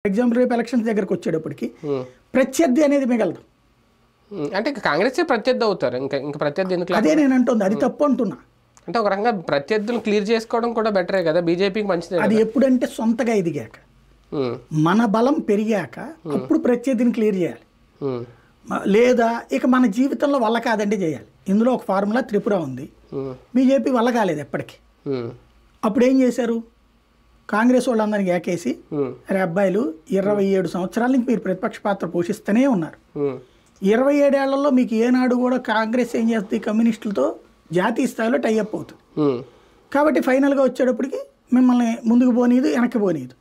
Example రేపు elections దగ్గరకు వచ్చేటప్పటికి ప్రత్యర్థి అనేది మిగలదు. అంటే కాంగ్రెస్ ప్రత్యర్థి అవుతారు. ఇంకా ప్రత్యర్థి ఎందుకు? అదే నేను అంటుంది, అది తప్పు అంటున్నా. అంటే ఒక రకంగా ప్రత్యర్థులు క్లియర్ చేసుకోవడం కూడా బెటరే కదా, బీజేపీకి మంచిదే. అది ఎప్పుడంటే సొంతగా ఎదిగాక, మన బలం పెరిగాక అప్పుడు ప్రత్యర్థిని క్లియర్ చేయాలి. లేదా ఇక మన జీవితంలో వల్ల కాదంటే చేయాలి. ఇందులో ఒక ఫార్ములా త్రిపుర ఉంది. బీజేపీ వల్ల కాలేదు ఎప్పటికీ. అప్పుడు ఏం చేశారు? కాంగ్రెస్ వాళ్ళందరికీ ఏకేసి, అరే అబ్బాయిలు 27 సంవత్సరాల నుంచి మీరు ప్రతిపక్ష పాత్ర పోషిస్తూనే ఉన్నారు. 27 ఏళ్లలో మీకు ఏనాడు కూడా కాంగ్రెస్ ఏం చేస్తుంది? కమ్యూనిస్టులతో జాతీయ స్థాయిలో టైఅప్ అవుతుంది. కాబట్టి ఫైనల్గా వచ్చేటప్పటికి మిమ్మల్ని ముందుకు పోనీదు, వెనక్కి పోనీదు,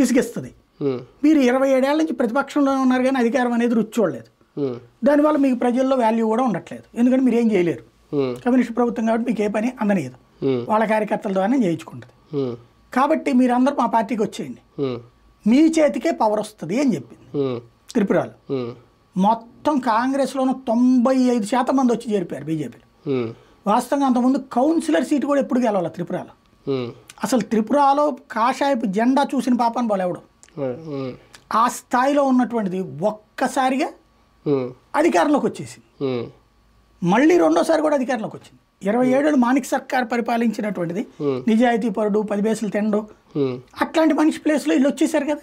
ఇసుకిస్తుంది. మీరు 27 ఏళ్ల నుంచి ప్రతిపక్షంలో ఉన్నారు కానీ అధికారం అనేది రుచి చూడలేదు. దానివల్ల మీకు ప్రజల్లో వాల్యూ కూడా ఉండట్లేదు. ఎందుకంటే మీరు ఏం చేయలేరు. కమ్యూనిస్ట్ ప్రభుత్వం కాబట్టి మీకు ఏ పని అందనీయదు, వాళ్ళ కార్యకర్తల ద్వారా చేయించుకుంటుంది. కాబట్టి మీరందరూ మా పార్టీకి వచ్చేయండి, మీ చేతికే పవర్ వస్తుంది అని చెప్పింది త్రిపురలో. మొత్తం కాంగ్రెస్లోనూ 95% మంది వచ్చి చేరిపోయారు బీజేపీలో. వాస్తవంగా అంతకుముందు కౌన్సిలర్ సీటు కూడా ఎప్పుడు గెలవాలి త్రిపురలో. అసలు త్రిపురలో కాషాయపు జెండా చూసిన పాపాన్ని పోలేవడం. ఆ స్థాయిలో ఉన్నటువంటిది ఒక్కసారిగా అధికారంలోకి వచ్చేసింది. మళ్ళీ రెండోసారి కూడా అధికారంలోకి వచ్చింది. 27 ఏళ్ళు మాణిక్ సర్కార్ పరిపాలించినటువంటిది, నిజాయితీ పరుడు, 10 పైసలు తిండు, అట్లాంటి మనిషి ప్లేస్లో వీళ్ళు వచ్చేసారు కదా.